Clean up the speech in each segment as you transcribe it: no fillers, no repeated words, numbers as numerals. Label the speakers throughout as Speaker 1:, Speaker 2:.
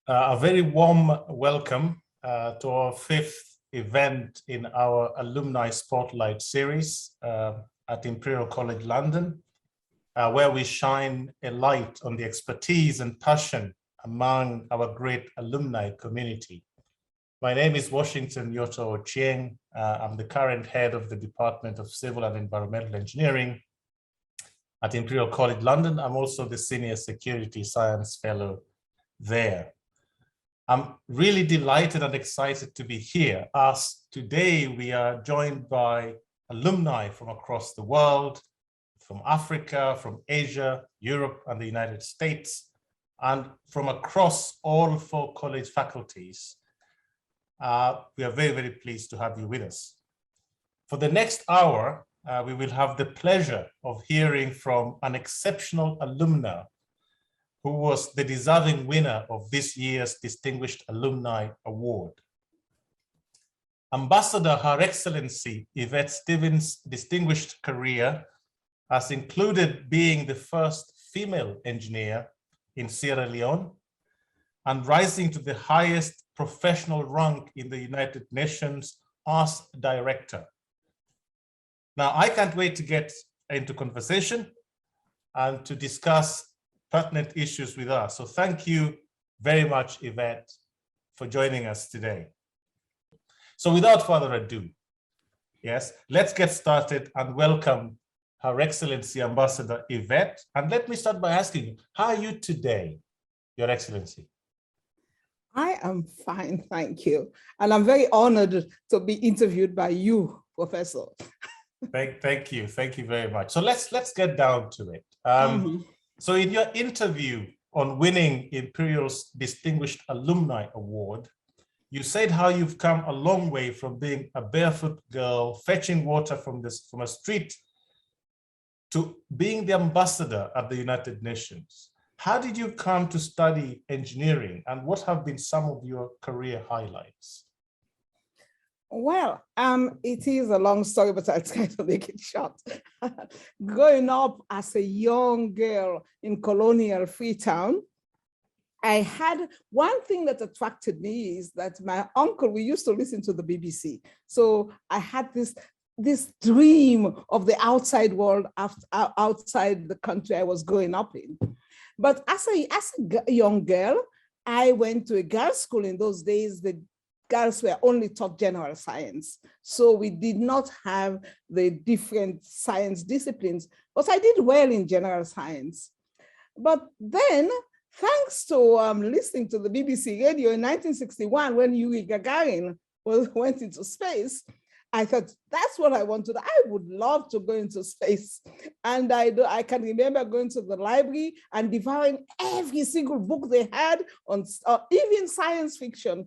Speaker 1: A very warm welcome to our fifth event in our Alumni Spotlight series at Imperial College London, where we shine a light on the expertise and passion among our great alumni community. My name is Washington Yoto Ochieng. I'm the current head of the Department of Civil and Environmental Engineering at Imperial College London. I'm also the Senior Security Science Fellow there. I'm really delighted and excited to be here, as today we are joined by alumni from across the world, from Africa, from Asia, Europe, and the United States, and from across all 4 college faculties. We are very, very pleased to have you with us. For the next hour, we will have the pleasure of hearing from an exceptional alumna who was the deserving winner of this year's Distinguished Alumni Award. Ambassador Her Excellency Yvette Stevens' distinguished career has included being the first female engineer in Sierra Leone and rising to the highest professional rank in the United Nations as director. Now, I can't wait to get into conversation and to discuss pertinent issues with us. So thank you very much, Yvette, for joining us today. So without further ado, yes, let's get started and welcome Her Excellency Ambassador Yvette. And let me start by asking you, how are you today, Your Excellency?
Speaker 2: I am fine, thank you. And I'm very honored to be interviewed by you, Professor.
Speaker 1: Thank you very much. So let's get down to it. So in your interview on winning Imperial's Distinguished Alumni Award, you said how you've come a long way from being a barefoot girl fetching water from a street to being the ambassador at the United Nations. How did you come to study engineering, and what have been some of your career highlights?
Speaker 2: Well, it is a long story, but I'll try to make it short. Growing up as a young girl in colonial Freetown, I had one thing that attracted me is that my uncle, we used to listen to the BBC. So I had this dream of the outside world outside the country I was growing up in. But as a young girl, I went to a girls' school. In those days. The girls were only taught general science. So we did not have the different science disciplines, but I did well in general science. But then, thanks to listening to the BBC radio in 1961, when Yuri Gagarin went into space, I thought, that's what I want to do. I would love to go into space. And I can remember going to the library and devouring every single book they had on even science fiction,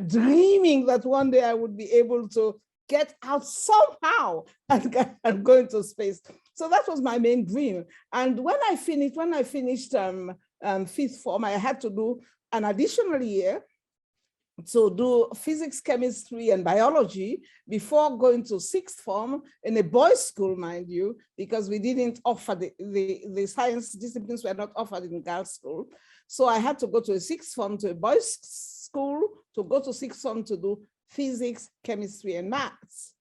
Speaker 2: dreaming that one day I would be able to get out somehow and go into space. So that was my main dream. And when I finished fifth form, I had to do an additional year to do physics, chemistry, and biology before going to sixth form in a boys' school, mind you, because we didn't offer the science disciplines were not offered in girls' school. So I had to go to a sixth form to a boys' school to go to sixth form to do physics, chemistry, and maths.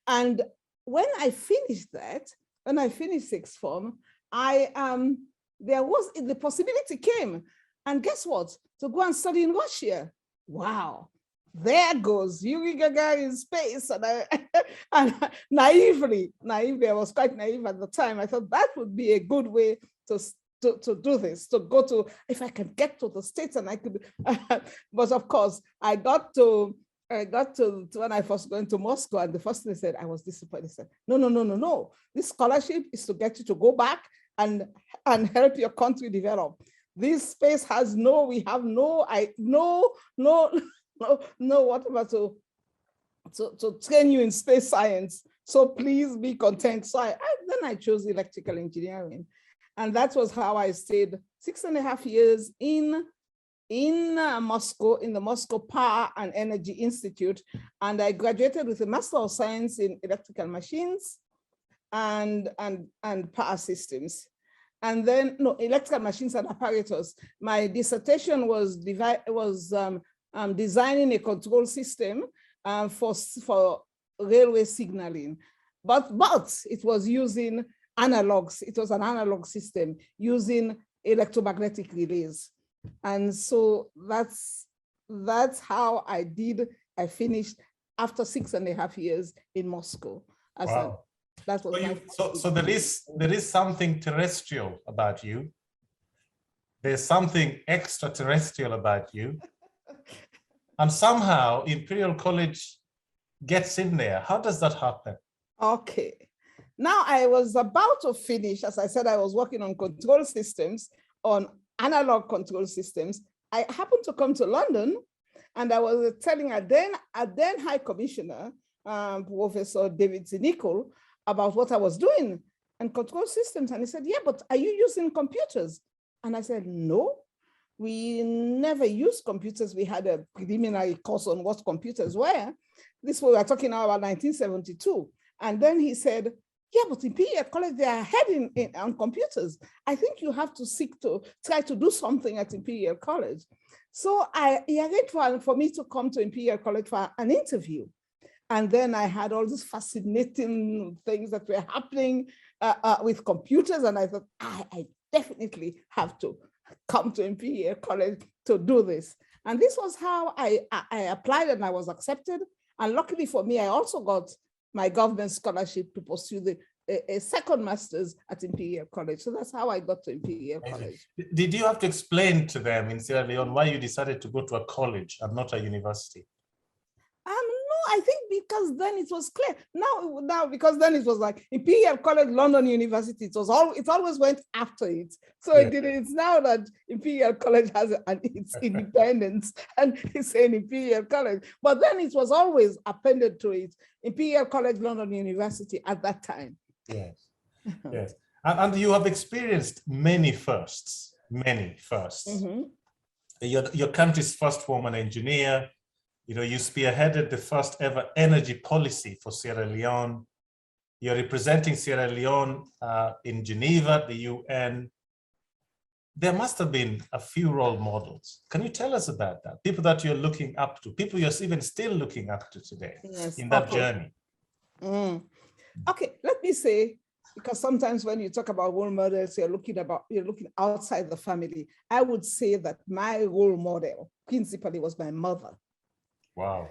Speaker 2: And when I finished sixth form, there was the possibility came, and guess what? To go and study in Russia. Wow, there goes Yuri Gagarin in space. And naively, I was quite naive at the time. I thought that would be a good way to do this, to go to, if I can get to the States and I could, but of course, I got to when I first going to Moscow, and the first thing they said, I was disappointed. They said, no. This scholarship is to get you to go back and help your country develop. This space has whatever to train you in space science. So please be content. So then I chose electrical engineering. And that was how I stayed 6.5 years in Moscow, in the Moscow Power and Energy Institute. And I graduated with a Master of Science in Electrical Machines and Power Systems. and then, no, electrical machines and apparatus. My dissertation was designing a control system for railway signaling. But it was using analogs. It was an analog system using electromagnetic relays. And so that's how I finished after 6.5 years in Moscow.
Speaker 1: Wow.
Speaker 2: That was
Speaker 1: so there is something terrestrial about you. There's something extraterrestrial about you. And somehow Imperial College gets in there. How does that happen?
Speaker 2: Okay. Now I was about to finish. As I said, I was working on control systems, on analog control systems. I happened to come to London, and I was telling a then High Commissioner, Professor David Zinicol, about what I was doing and control systems. And he said, yeah, but are you using computers? And I said, no, we never used computers. We had a preliminary course on what computers were. This we were talking now about 1972. And then he said, yeah, but Imperial College, they are heading on computers. I think you have to try to do something at Imperial College. So he arranged for me to come to Imperial College for an interview. And then I had all these fascinating things that were happening with computers. And I thought, I definitely have to come to Imperial College to do this. And this was how I applied, and I was accepted. And luckily for me, I also got my government scholarship to pursue a second master's at Imperial College. So that's how I got to Imperial College.
Speaker 1: Did you have to explain to them in Sierra Leone why you decided to go to a college and not a university?
Speaker 2: No, I think because then it was clear. Now because then it was like Imperial College, London University. It always went after it. So yeah. It's now that Imperial College has its independence and it's an Imperial College. But then it was always appended to it, Imperial College, London University at that time.
Speaker 1: Yes, yes. And you have experienced many firsts. Mm-hmm. Your country's first woman engineer. You know, you spearheaded the first ever energy policy for Sierra Leone. You're representing Sierra Leone in Geneva, the UN. There must have been a few role models. Can you tell us about that? People that you're looking up to, people you're even still looking up to today in that journey.
Speaker 2: Okay, let me say, because sometimes when you talk about role models, you're looking outside the family. I would say that my role model principally was my mother.
Speaker 1: Wow.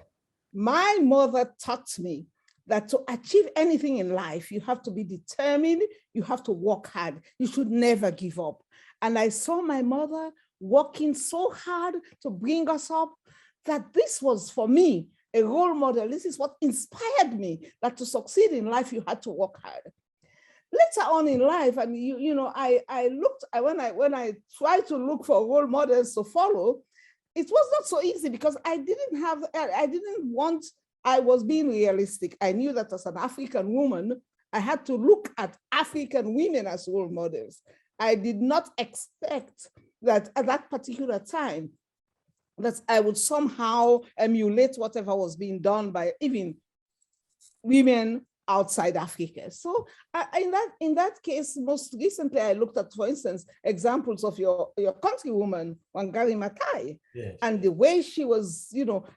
Speaker 2: My mother taught me that to achieve anything in life, you have to be determined, you have to work hard, you should never give up. And I saw my mother working so hard to bring us up that this was, for me, a role model. This is what inspired me, that to succeed in life, you had to work hard. Later on in life, and when I tried to look for role models to follow, it was not so easy because I was being realistic. I knew that as an African woman, I had to look at African women as role models. I did not expect that at that particular time, that I would somehow emulate whatever was being done by even women outside Africa. So in that case, most recently, I looked at, for instance, examples of your countrywoman, Wangari Maathai, yes, and the way she was,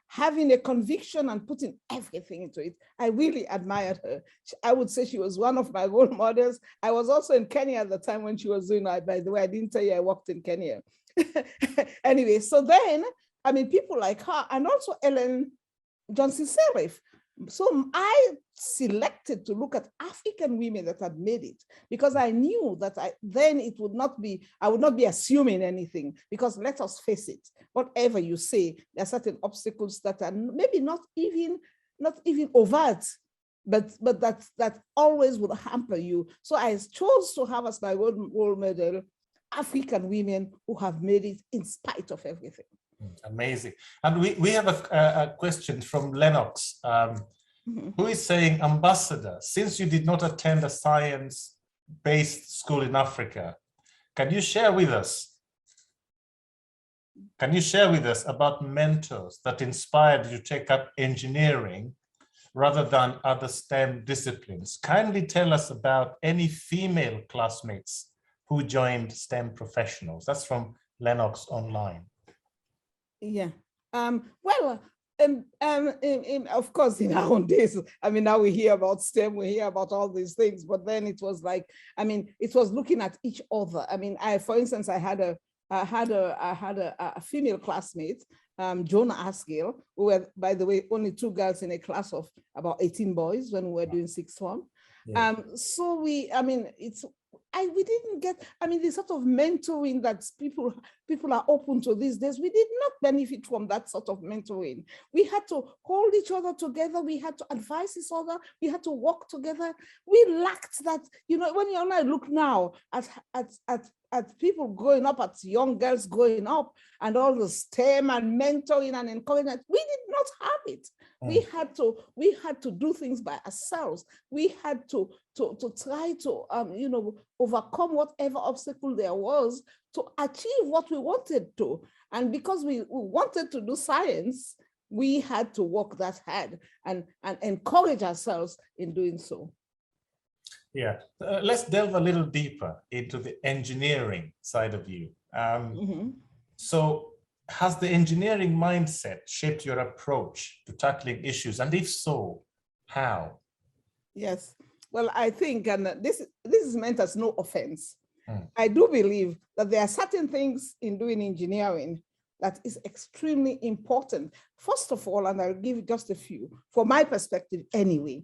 Speaker 2: having a conviction and putting everything into it. I really admired her. I would say she was one of my role models. I was also in Kenya at the time when she was doing that. By the way, I didn't tell you I worked in Kenya. Anyway, so then, people like her, and also Ellen Johnson Sirleaf. So I selected to look at African women that had made it, because I knew that I would not be assuming anything, because let us face it, whatever you say, there are certain obstacles that are maybe not even overt, but that always would hamper you. So I chose to have as my role model African women who have made it in spite of everything.
Speaker 1: Amazing. And we have a question from Lennox, who is saying, Ambassador, since you did not attend a science-based school in Africa, can you share with us about mentors that inspired you to take up engineering rather than other STEM disciplines? Kindly tell us about any female classmates who joined STEM professionals. That's from Lennox Online.
Speaker 2: Yeah. Well, of course, in our own days, I mean, now we hear about STEM, we hear about all these things, but then it was like, I mean, it was looking at each other. I mean, for instance, I had a female classmate, Jonah Asgill, who were, by the way, only 2 girls in a class of about 18 boys when we were doing sixth form. Yeah. So we didn't get, I mean, the sort of mentoring that people are open to these days, we did not benefit from that sort of mentoring. We had to hold each other together. We had to advise each other. We had to work together. We lacked that, you know, when you and I look now at people growing up, at young girls growing up, and all the STEM and mentoring and encouragement, we did not have it. We had to do things by ourselves. We had to try to you know, overcome whatever obstacle there was to achieve what we wanted to. And because we wanted to do science, we had to work that hard and encourage ourselves in doing so.
Speaker 1: Yeah, let's delve a little deeper into the engineering side of you. So has the engineering mindset shaped your approach to tackling issues? And if so, how? Yes,
Speaker 2: well, I think, and this is meant as no offense. I do believe that there are certain things in doing engineering that is extremely important. First of all, and I'll give just a few, from my perspective anyway,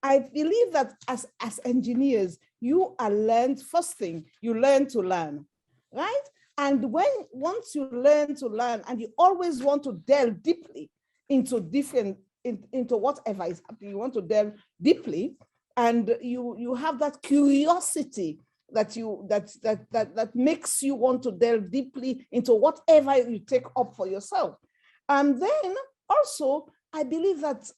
Speaker 2: I believe that as engineers, you are learned, first thing, you learn to learn, right? And once you learn to learn, and you always want to delve deeply into into whatever is happening, you want to delve deeply, and you have that curiosity that makes you want to delve deeply into whatever you take up for yourself. And then also, I believe that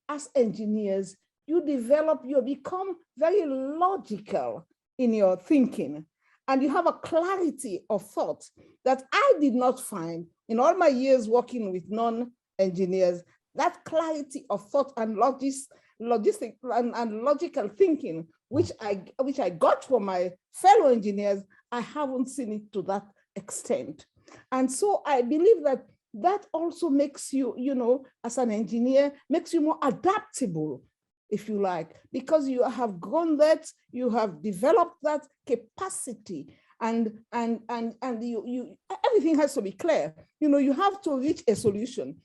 Speaker 2: as engineers, you become very logical in your thinking, and you have a clarity of thought that I did not find in all my years working with non-engineers. That clarity of thought and logistic and logical thinking, which I got from my fellow engineers, I haven't seen it to that extent. And so I believe that also makes you, you know, as an engineer, makes you more adaptable, if you like, because you have grown that, you have developed that capacity, and you everything has to be clear. You know, you have to reach a solution.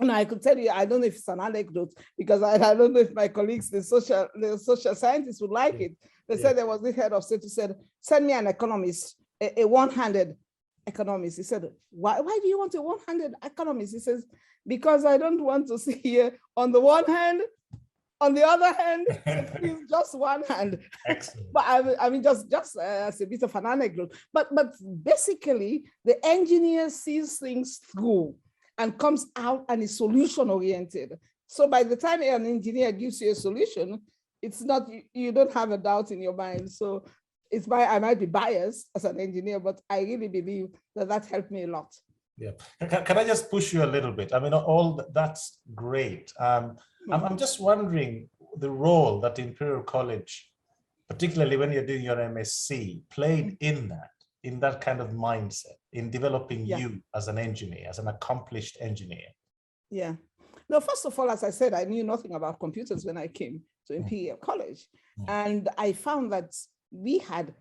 Speaker 2: And I could tell you, I don't know if it's an anecdote, because I don't know if my colleagues, the social scientists would like it. They said there was this head of state who said, send me an economist, a one-handed economist. He said, why do you want a one-handed economist? He says, because I don't want to see here on the one hand, on the other hand, it's just one hand.
Speaker 1: Excellent.
Speaker 2: But I mean, just as a bit of an anecdote. But basically, the engineer sees things through and comes out and is solution oriented. So by the time an engineer gives you a solution, it's not, you don't have a doubt in your mind. So I might be biased as an engineer, but I really believe that helped me a lot.
Speaker 1: Yeah. Can I just push you a little bit? I mean, that's great. I'm just wondering the role that Imperial College, particularly when you're doing your MSc, played in that kind of mindset, in developing you as an engineer, as an accomplished engineer.
Speaker 2: Yeah. No, first of all, as I said, I knew nothing about computers when I came to Imperial College. And I found that you had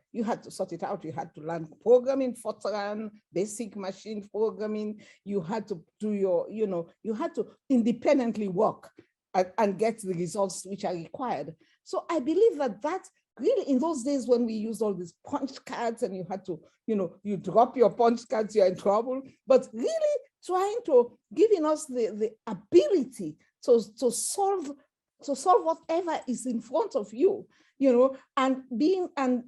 Speaker 2: to sort it out. You had to learn programming, Fortran, basic machine programming. You had to do you had to independently work and get the results which are required. So I believe that really, in those days when we used all these punch cards and you had to, you drop your punch cards, you're in trouble, but really trying to, giving us the ability to solve whatever is in front of you, and being, and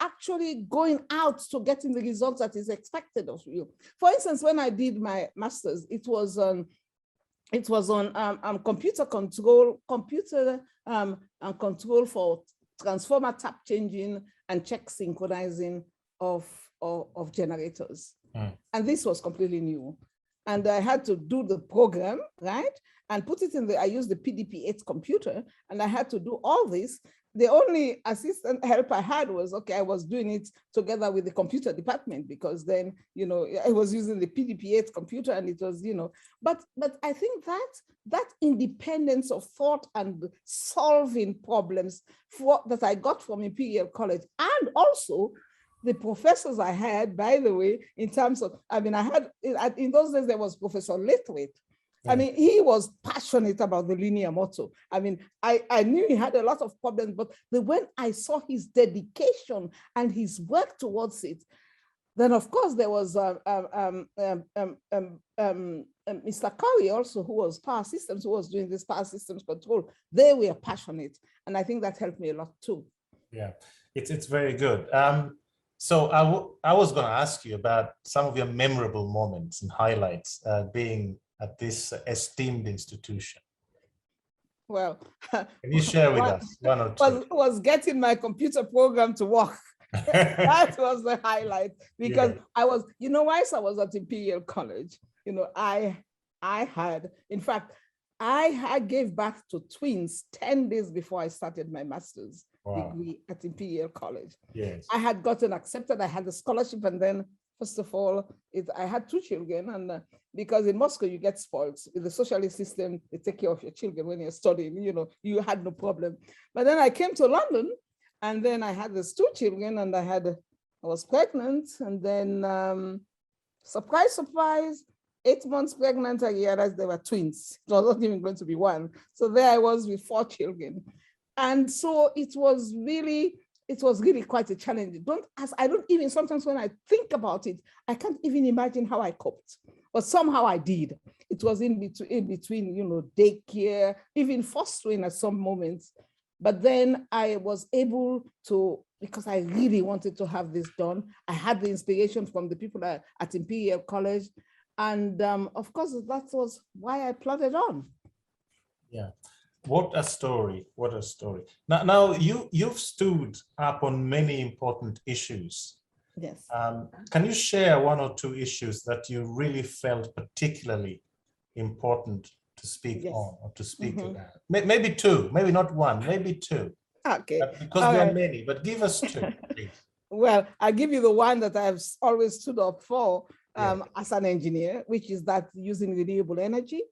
Speaker 2: actually going out to getting the results that is expected of you. For instance, when I did my master's, it was on computer control for transformer tap changing and check synchronizing of generators. And this was completely new. And I had to do the program, right? And put it in I used the PDP-8 computer, and I had to do all this. the only assistant help I had was, okay, I was doing it together with the computer department, because then, I was using the PDP-8 computer, and it was, but I think that independence of thought and solving problems that I got from Imperial College, and also the professors I had, by the way, in terms of, I had, in those days, there was Professor Lithwaite. I mean, he was passionate about the linear motto. I mean, I knew he had a lot of problems, but when I saw his dedication and his work towards it, then of course there was Mr. Curry also, who was Power Systems, who was doing this Power Systems control. They were passionate, and I think that helped me a lot too. Yeah,
Speaker 1: it's very good. So I was going to ask you about some of your memorable moments and highlights being at this esteemed institution.
Speaker 2: Well,
Speaker 1: can you share with us one or two?
Speaker 2: Was getting my computer program to work. That was the highlight, because I was, whilst I was at Imperial College, I had, in fact, I gave birth to twins 10 days before I started my master's degree at Imperial College.
Speaker 1: Yes.
Speaker 2: I had gotten accepted, I had the scholarship, and then first of all, I had 2 children, and because in Moscow you get spoiled. With the socialist system, they take care of your children when you're studying, you had no problem. But then I came to London, and then I had these 2 children, and I was pregnant, and then surprise, surprise, 8 months pregnant, I realized they were twins. It was not even going to be one. So there I was with 4 children. And so it was really quite a challenge. I don't even, sometimes when I think about it, I can't even imagine how I coped, but somehow I did. It was in between, daycare, even fostering at some moments. But then I was able to, because I really wanted to have this done. I had the inspiration from the people at Imperial College. And of course, that was why I plodded on.
Speaker 1: Yeah. What a story, what a story. Now you've stood up on many important issues.
Speaker 2: Yes.
Speaker 1: Can you share 1 or 2 issues that you really felt particularly important to speak on or to speak about? Maybe 2, maybe not 1, maybe 2.
Speaker 2: Okay.
Speaker 1: Because there are many, but give us 2, please.
Speaker 2: Well, I'll give you the one that I've always stood up for as an engineer, which is that using renewable energy.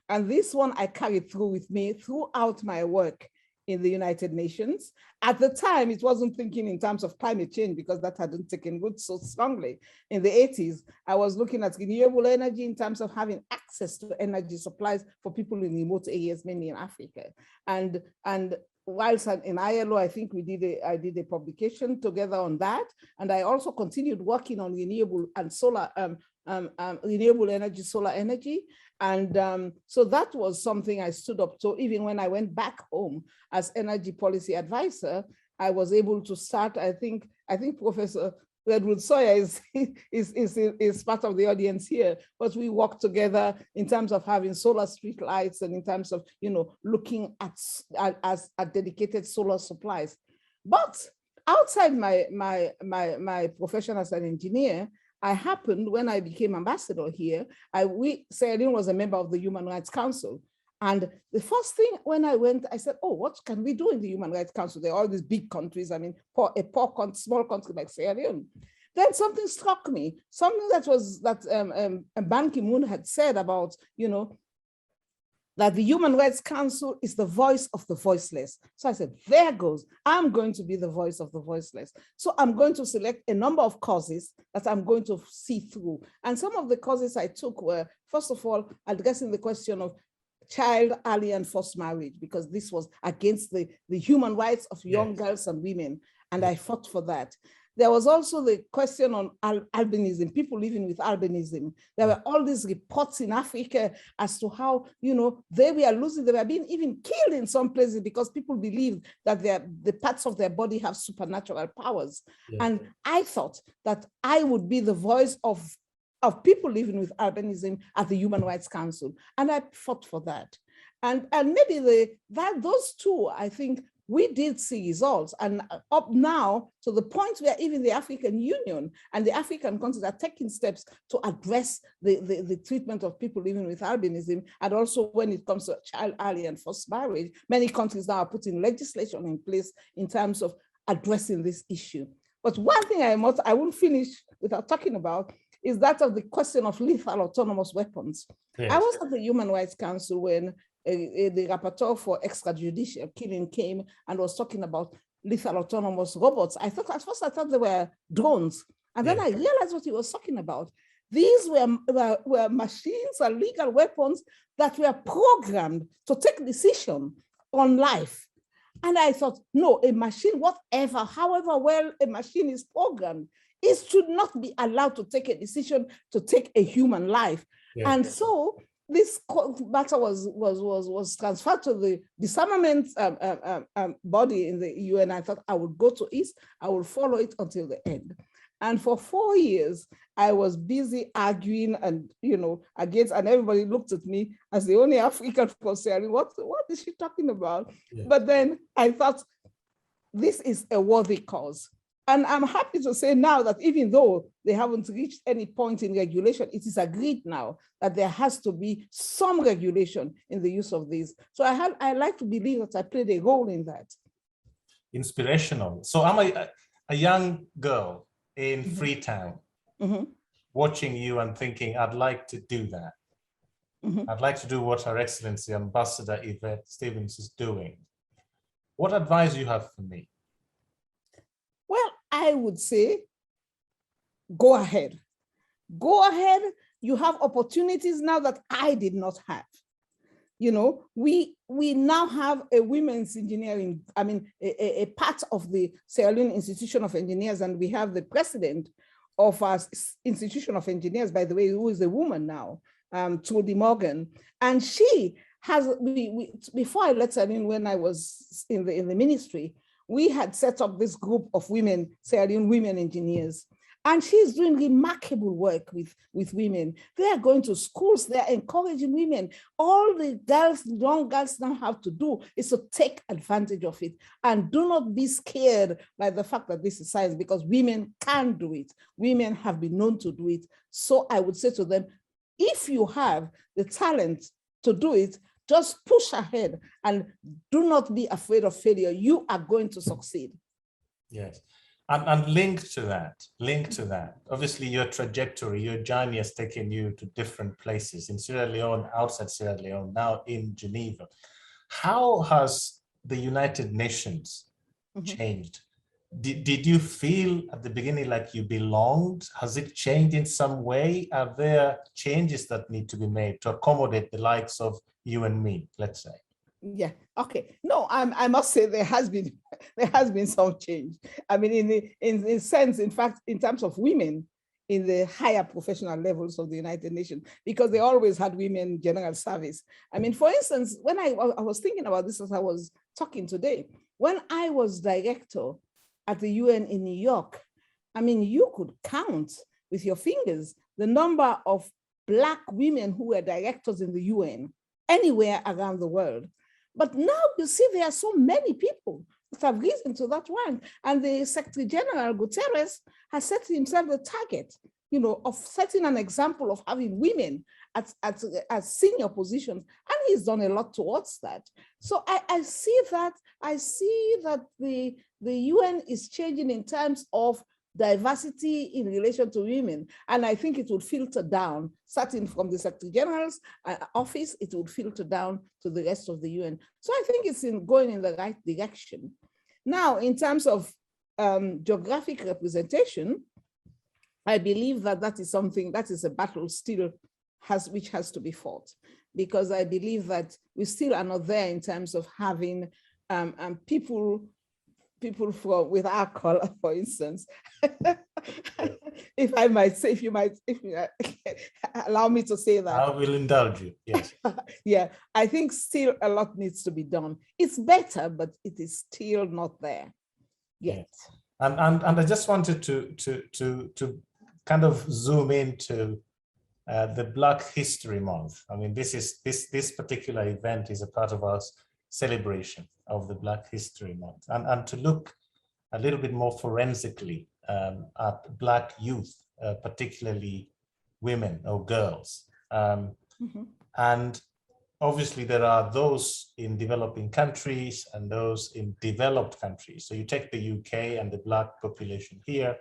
Speaker 2: And this one I carried through with me throughout my work in the United Nations. At the time, it wasn't thinking in terms of climate change, because that hadn't taken root so strongly. In the 80s, I was looking at renewable energy in terms of having access to energy supplies for people in remote areas, mainly in Africa. And whilst in ILO, I think I did a publication together on that. And I also continued working on renewable and solar, renewable energy, solar energy. And so that was something I stood up to. Even when I went back home as energy policy advisor, I was able to start, I think Professor Redwood Sawyer is part of the audience here, but we worked together in terms of having solar street lights and in terms of, looking at dedicated solar supplies. But outside my profession as an engineer, I happened, when I became ambassador here, Sierra Leone was a member of the Human Rights Council. And the first thing when I went, I said, oh, what can we do in the Human Rights Council? There are all these big countries, small country like Sierra Leone. Then something struck me, something that Ban Ki-moon had said about, that the Human Rights Council is the voice of the voiceless. So I said, there goes, I'm going to be the voice of the voiceless. So I'm going to select a number of causes that I'm going to see through. And some of the causes I took were, first of all, addressing the question of child, early and forced marriage, because this was against the human rights of young girls and women. And I fought for that. There was also the question on albinism, people living with albinism. There were all these reports in Africa as to how, they were being even killed in some places because people believed that the parts of their body have supernatural powers. Yeah. And I thought that I would be the voice of people living with albinism at the Human Rights Council. And I fought for that. And maybe those 2, I think, we did see results, and up now to the point where even the African Union and the African countries are taking steps to address the treatment of people living with albinism, and also when it comes to child early and forced marriage, many countries now are putting legislation in place in terms of addressing this issue. But one thing I won't finish without talking about is that of the question of lethal autonomous weapons. Yes. I was at the Human Rights Council when the rapporteur for extrajudicial killing came and was talking about lethal autonomous robots. At first I thought they were drones. And then I realized what he was talking about. These were machines and legal weapons that were programmed to take decision on life. And I thought, no, a machine, however well a machine is programmed, it should not be allowed to take a decision to take a human life. Yeah. And so this matter was transferred to the disarmament body in the UN. I thought I would go to it, I will follow it until the end. And for 4 years, I was busy arguing and, against, and everybody looked at me as the only African person. What is she talking about? Yeah. But then I thought, this is a worthy cause. And I'm happy to say now that even though they haven't reached any point in regulation, it is agreed now that there has to be some regulation in the use of these. So I like to believe that I played a role in that.
Speaker 1: Inspirational. So I'm a young girl in Freetown, watching you and thinking, I'd like to do that. I'd like to do what Her Excellency Ambassador Yvette Stevens is doing. What advice do you have for me?
Speaker 2: Well, I would say, go ahead. Go ahead. You have opportunities now that I did not have. We now have a women's engineering, a part of the Sierra Leone Institution of Engineers, and we have the president of our Institution of Engineers, by the way, who is a woman now, Trudy Morgan. And she has, before I left Sierra Leone, when I was in the ministry, we had set up this group of women, Sierra Leone women engineers. And she's doing remarkable work with women. They are going to schools, they're encouraging women. All the young girls now have to do is to take advantage of it. And do not be scared by the fact that this is science, because women can do it. Women have been known to do it. So I would say to them, if you have the talent to do it, just push ahead and do not be afraid of failure. You are going to succeed.
Speaker 1: Yes. And linked to that, obviously your trajectory, your journey has taken you to different places in Sierra Leone, outside Sierra Leone, now in Geneva. How has the United Nations changed? Did you feel at the beginning like you belonged? Has it changed in some way? Are there changes that need to be made to accommodate the likes of you and me, let's say?
Speaker 2: Yeah. Okay. No, I must say there has been some change. In a sense, in fact, in terms of women in the higher professional levels of the United Nations, because they always had women general service. For instance, when I was thinking about this as I was talking today, when I was director at the UN in New York, you could count with your fingers the number of Black women who were directors in the UN anywhere around the world. But now you see there are so many people that have risen to that rank. And the Secretary General Guterres has set himself the target, of setting an example of having women at senior positions. And he's done a lot towards that. So I see that the UN is changing in terms of diversity in relation to women. And I think it would filter down, starting from the Secretary General's office, it would filter down to the rest of the UN. So I think it's going in the right direction. Now, in terms of geographic representation, I believe that is something, that is a battle still which has to be fought, because I believe that we still are not there in terms of having people with our color, for instance. If you might allow me to say that.
Speaker 1: I will indulge you, yes.
Speaker 2: Yeah, I think still a lot needs to be done. It's better, but it is still not there yet.
Speaker 1: Yes. And I just wanted to kind of zoom into the Black History Month. This particular event is a part of our celebration of the Black History Month, and to look a little bit more forensically at Black youth, particularly women or girls. And obviously there are those in developing countries and those in developed countries. So you take the UK and the Black population here,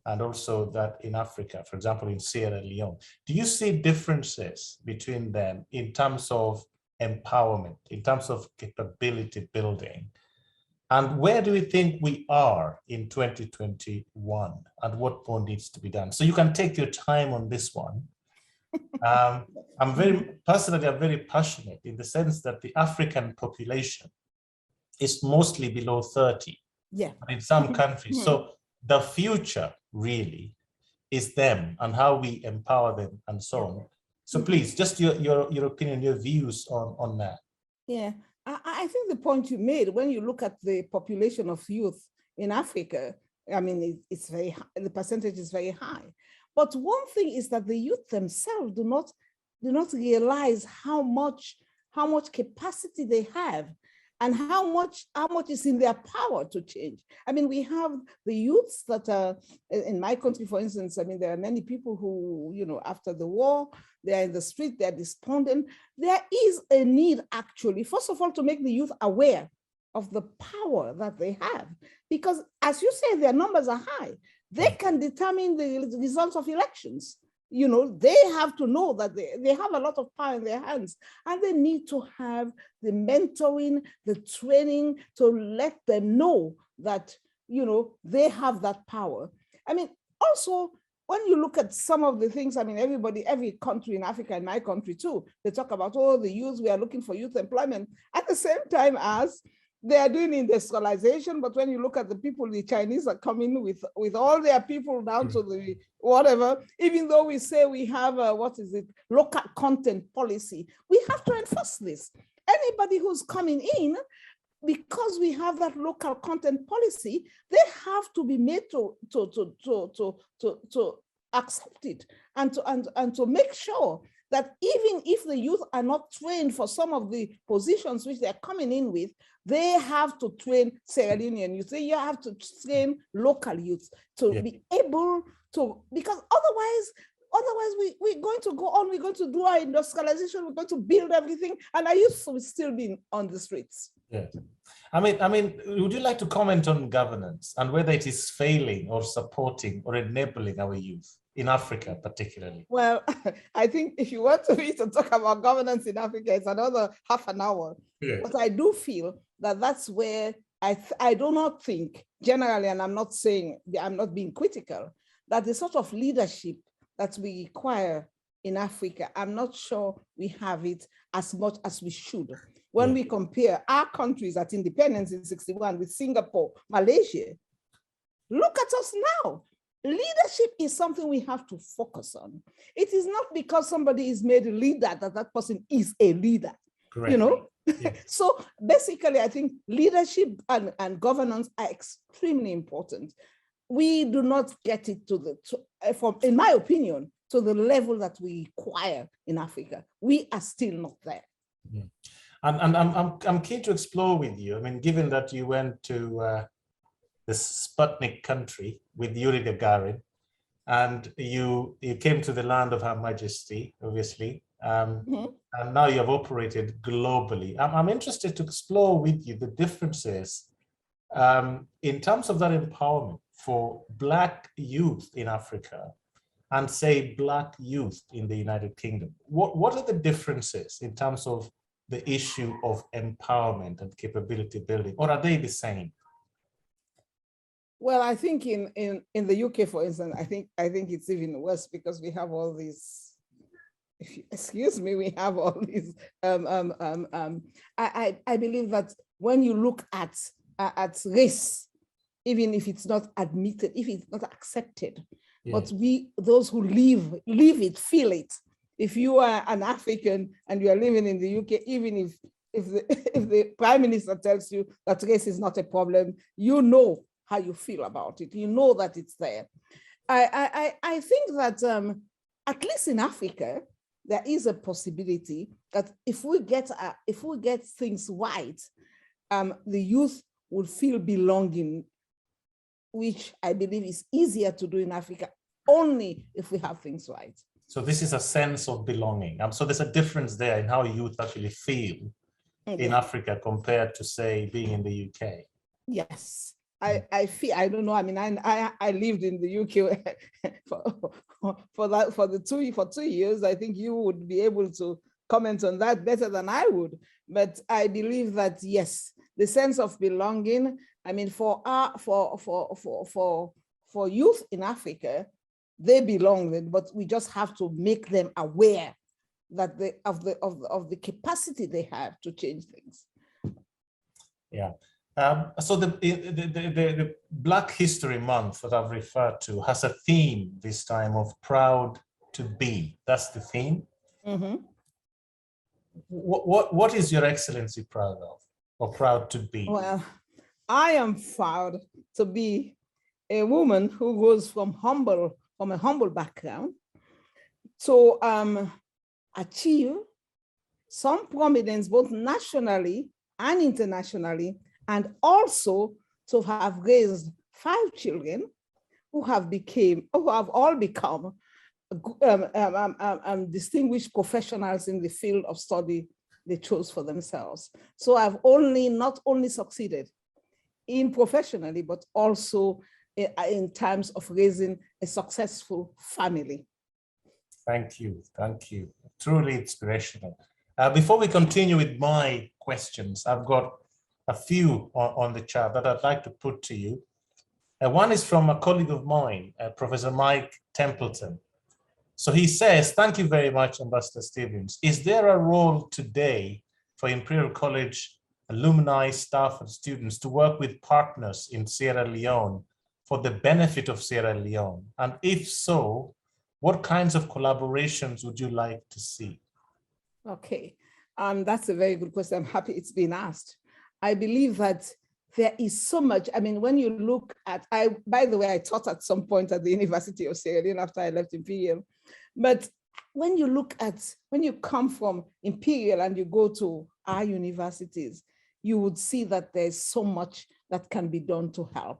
Speaker 1: and also that in Africa, for example, in Sierra Leone. Do you see differences between them in terms of empowerment, in terms of capability building? And where do we think we are in 2021 and what more needs to be done? So you can take your time on this one. I'm very passionate in the sense that the African population is mostly below 30 in some countries. So the future really is them and how we empower them and so on. So please, just your opinion, your views on that.
Speaker 2: Yeah, I think the point you made, when you look at the population of youth in Africa, I mean, it's very high, the percentage is very high. But one thing is that the youth themselves do not realize how much capacity they have and how much is in their power to change. I mean, we have the youths that are in my country, for instance. I mean, there are many people who, after the war, they're in the street, they're despondent. There is a need, actually, first of all, to make the youth aware of the power that they have. Because as you say, their numbers are high. They can determine the results of elections. They have to know that they have a lot of power in their hands, and they need to have the mentoring, the training to let them know that, they have that power. I mean, also, when you look at some of the things, I mean, every country in Africa, and my country too, they talk about, the youth, we are looking for youth employment at the same time as they are doing industrialization. But when you look at the people, the Chinese are coming with all their people down to the whatever, even though we say we have local content policy, we have to enforce this. Anybody who's coming in, because we have that local content policy, they have to be made to accept it and to make sure that even if the youth are not trained for some of the positions which they're coming in with, they have to train Sierra Leonean youth. You have to train local youth to be able to, because otherwise we're going to go on, we're going to do our industrialization, we're going to build everything, and our youth will still be on the streets.
Speaker 1: Yeah. I mean, would you like to comment on governance and whether it is failing or supporting or enabling our youth in Africa, particularly?
Speaker 2: Well, I think if you want me to talk about governance in Africa, it's another half an hour. Yeah. But I do feel that that's where I do not think generally, and I'm not being critical, that the sort of leadership that we require in Africa, I'm not sure we have it as much as we should. When we compare our countries at independence in 1961 with Singapore, Malaysia, look at us now. Leadership is something we have to focus on. It is not because somebody is made a leader that person is a leader. Correct. Yes. So basically, I think leadership and governance are extremely important. We do not get it in my opinion, to the level that we require in Africa. We are still not there.
Speaker 1: Yeah. And I'm keen to explore with you. I mean, given that you went to the Sputnik country with Yuri Gagarin, and you came to the land of Her Majesty, obviously, and now you have operated globally. I'm interested to explore with you the differences in terms of that empowerment for Black youth in Africa and, say, Black youth in the United Kingdom. What are the differences in terms of the issue of empowerment and capability building, or are they the same?
Speaker 2: Well, I think in the UK, for instance, I think it's even worse because we have all these, excuse me, we have all these, I believe that when you look at race, even if it's not admitted, if it's not accepted, but those who live it, feel it. If you are an African and you are living in the UK, even if the Prime Minister tells you that race is not a problem, you know how you feel about it. You know that it's there. I think that at least in Africa, there is a possibility that if we get things right, the youth will feel belonging, which I believe is easier to do in Africa only if we have things right.
Speaker 1: So this is a sense of belonging. So there's a difference there in how youth actually feel in Africa compared to, say, being in the UK.
Speaker 2: Yes, I feel, I don't know. I mean, I lived in the UK for 2 years. I think you would be able to comment on that better than I would. But I believe that, yes, the sense of belonging, I mean, for youth in Africa, they belong, but we just have to make them aware that of the capacity they have to change things.
Speaker 1: Yeah. So the Black History Month that I've referred to has a theme this time of proud to be. That's the theme.
Speaker 2: Mm-hmm.
Speaker 1: What is Your Excellency proud of or proud to be?
Speaker 2: Well, I am proud to be a woman who goes from a humble background to achieve some prominence both nationally and internationally, and also to have raised 5 children who have all become distinguished professionals in the field of study they chose for themselves. So I've not only succeeded in professionally, but also in terms of raising a successful family.
Speaker 1: Thank you. Truly inspirational. Before we continue with my questions, I've got a few on the chat that I'd like to put to you. One is from a colleague of mine, Professor Mike Templeton. So he says, thank you very much, Ambassador Stevens. Is there a role today for Imperial College alumni, staff, and students to work with partners in Sierra Leone for the benefit of Sierra Leone? And if so, what kinds of collaborations would you like to see?
Speaker 2: Okay, that's a very good question. I'm happy it's been asked. I believe that there is so much. I mean, when you look at, by the way, I taught at some point at the University of Sierra Leone after I left Imperial. But when you come from Imperial and you go to our universities, you would see that there's so much that can be done to help.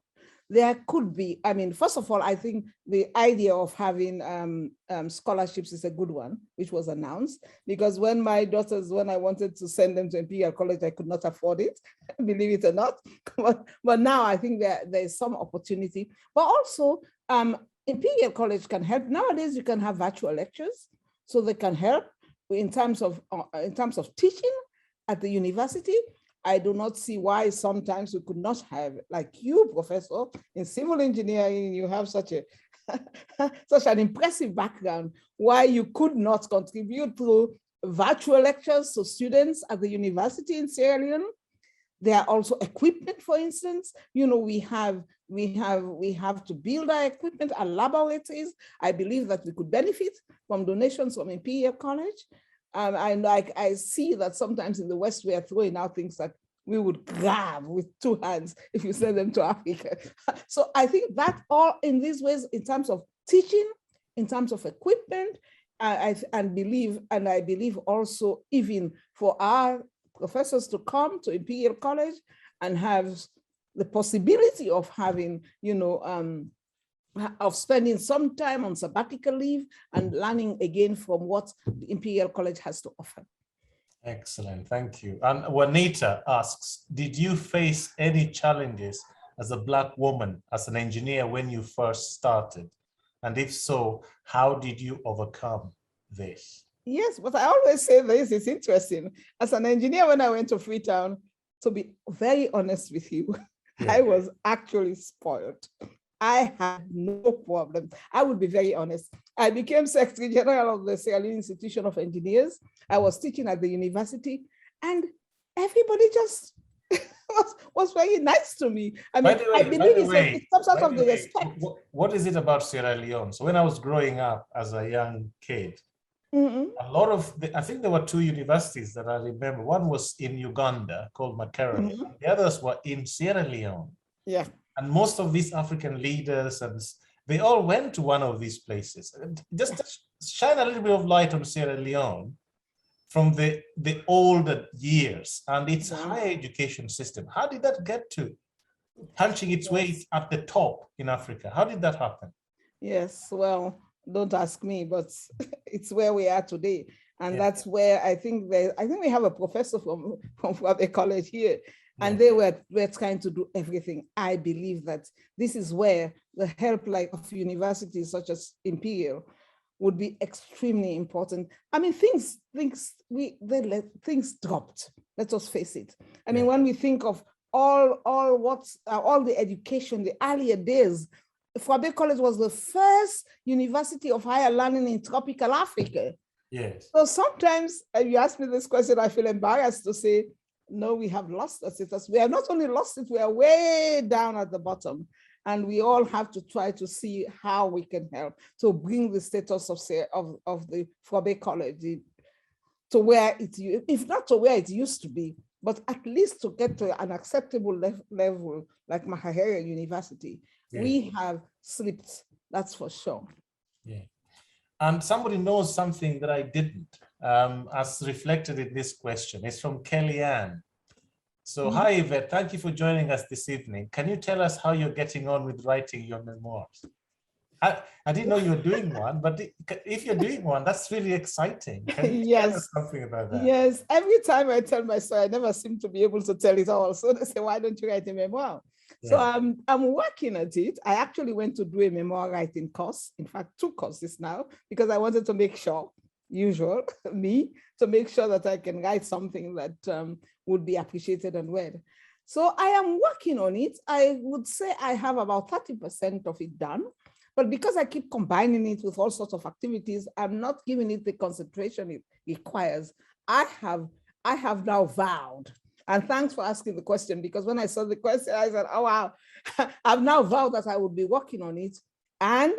Speaker 2: There could be, I mean, first of all, I think the idea of having scholarships is a good one, which was announced, because when my daughters, when I wanted to send them to Imperial College, I could not afford it, believe it or not. But now I think there's some opportunity. But also, Imperial College can help. Nowadays, you can have virtual lectures, so they can help in terms of teaching at the university. I do not see why sometimes we could not have, like you, Professor, in civil engineering, you have such an impressive background, why you could not contribute to virtual lectures to students at the university in Sierra Leone. There are also equipment, for instance. You know, we have to build our equipment, our laboratories. I believe that we could benefit from donations from Imperial College. I see that sometimes in the West, we are throwing out things that we would grab with 2 hands if you send them to Africa. So I think that all in these ways, in terms of teaching, in terms of equipment, I believe also even for our professors to come to Imperial College and have the possibility of having, of spending some time on sabbatical leave and learning again from what the Imperial College has to offer.
Speaker 1: Excellent, thank you. And Juanita asks, did you face any challenges as a Black woman, as an engineer when you first started? And if so, how did you overcome this?
Speaker 2: Yes, but I always say this, it's interesting. As an engineer, when I went to Freetown, to be very honest with you, yeah. I was actually spoiled. I had no problem. I would be very honest. I became Secretary General of the Sierra Leone Institution of Engineers. I was teaching at the university, and everybody just was very nice to me. I mean, I believe it's some sort of the respect.
Speaker 1: What is it about Sierra Leone? So when I was growing up as a young kid, a lot of, I think there were 2 universities that I remember. One was in Uganda called Makerere. The others were in Sierra Leone.
Speaker 2: Yeah.
Speaker 1: And most of these African leaders and they all went to one of these places. Just to shine a little bit of light on Sierra Leone from the older years and its higher education system. How did that get to punching its way at the top in Africa? How did that happen?
Speaker 2: Yes, well, don't ask me, but it's where we are today. And that's where I think we have a professor from the college here, and they were trying to do everything. I believe that this is where the help like of universities such as Imperial would be extremely important. I mean, things dropped. Let us face it. I mean, when we think of all the education, the earlier days, Fwabe College was the first university of higher learning in tropical Africa.
Speaker 1: Yes.
Speaker 2: So sometimes you ask me this question, I feel embarrassed to say, no, we have lost the status. We have not only lost it, we are way down at the bottom. And we all have to try to see how we can help to bring the status of the Fwabe College to where if not to where it used to be, but at least to get to an acceptable level like Makerere University. Yeah. We have slipped, that's for sure.
Speaker 1: Yeah. And somebody knows something that I didn't, as reflected in this question. It's from Kellyanne. So, hi, Yvette, thank you for joining us this evening. Can you tell us how you're getting on with writing your memoirs? I didn't know you were doing one, but if you're doing one, that's really exciting. Can you tell us something about that?
Speaker 2: Yes, every time I tell my story, I never seem to be able to tell it all. So they say, why don't you write a memoir? Yeah. So I'm working at it. I actually went to do a memoir writing course, in fact, 2 courses now, because I wanted to make sure, to make sure that I can write something that would be appreciated and read. So I am working on it. I would say I have about 30% of it done. But because I keep combining it with all sorts of activities, I'm not giving it the concentration it requires. I have now vowed, and thanks for asking the question, because when I saw the question, I said, oh, wow, I've now vowed that I will be working on it. And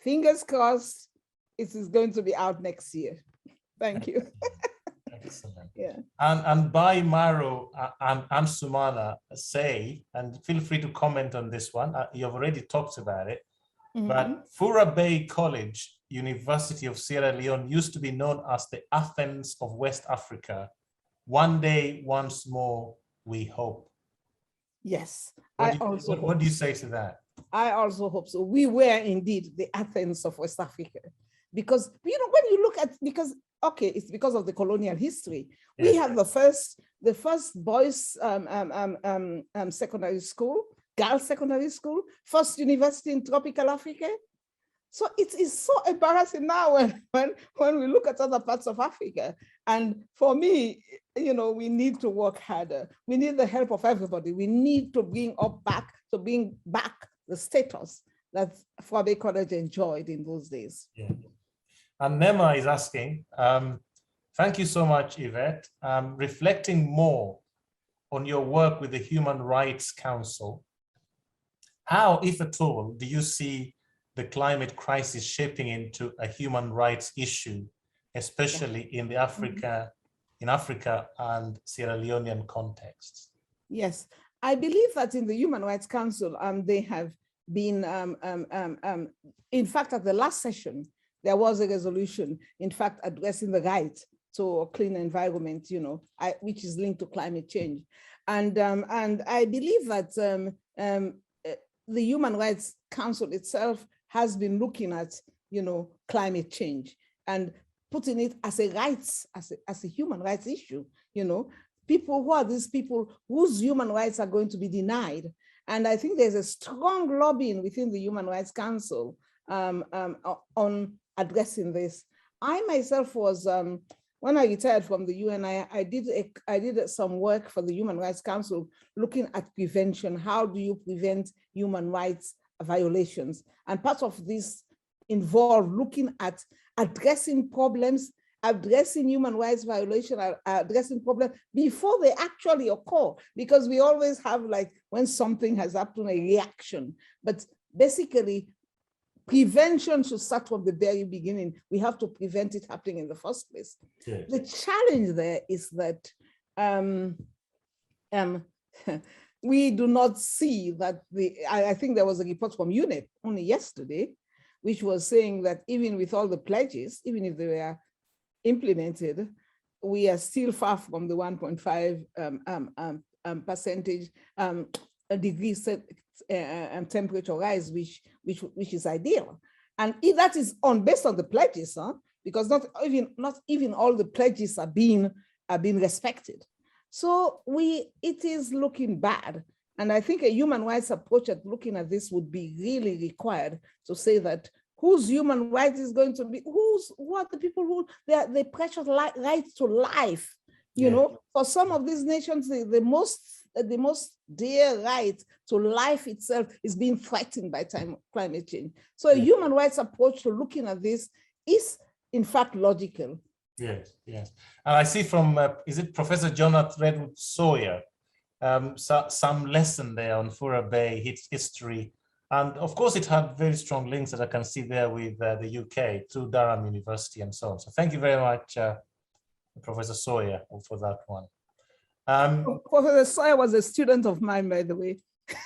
Speaker 2: fingers crossed, it is going to be out next year. Thank you.
Speaker 1: Excellent. Yeah. And Bai Maro and Ansumana say, and feel free to comment on this one, you've already talked about it, but Fura Bay College, University of Sierra Leone, used to be known as the Athens of West Africa. One day, once more, we hope.
Speaker 2: Yes.
Speaker 1: What do you say to that?
Speaker 2: I also hope so. We were indeed the Athens of West Africa. Because, when you look at, it's because of the colonial history. Yeah. We have the first boys secondary school, girls secondary school, first university in tropical Africa. So it is so embarrassing now when we look at other parts of Africa. And for me, we need to work harder. We need the help of everybody. We need to bring back the status that Fwabe College enjoyed in those days.
Speaker 1: Yeah. And Nema is asking, thank you so much, Yvette. Reflecting more on your work with the Human Rights Council, how, if at all, do you see the climate crisis shaping into a human rights issue, especially in the Africa and Sierra Leonean contexts?
Speaker 2: Yes, I believe that in the Human Rights Council, they have been, in fact, at the last session, there was a resolution, in fact, addressing the right to a clean environment, which is linked to climate change. And I believe that the Human Rights Council itself has been looking at, climate change and putting it as a human rights issue. People, who are these people whose human rights are going to be denied? And I think there's a strong lobbying within the Human Rights Council on addressing this. I myself was, when I retired from the UN, I did some work for the Human Rights Council looking at prevention. How do you prevent human rights violations? And part of this involved looking at addressing problems, addressing human rights violation, addressing problems before they actually occur, because we always have, like, when something has happened, a reaction. But basically, prevention should start from the very beginning. We have to prevent it happening in the first place. Yes. The challenge there is that we do not see that I think there was a report from UNEP only yesterday, which was saying that even with all the pledges, even if they were implemented, we are still far from the 1.5 percentage degrees temperature rise, which is ideal. And if that is based on the pledges, because not even all the pledges are being respected. So it is looking bad. And I think a human rights approach at looking at this would be really required to say that whose human rights is going to be, who are the people who, the precious right to life, you know, for some of these nations, the most dear right to life itself is being threatened by climate change. So a human rights approach to looking at this is in fact logical.
Speaker 1: Yes, yes. And I see from, is it Professor Jonathan Redwood Sawyer, some lesson there on Fura Bay, its history. And of course, it had very strong links that I can see there with the UK through Durham University and so on. So thank you very much, Professor Sawyer, for that one.
Speaker 2: Professor Sawyer was a student of mine, by the way.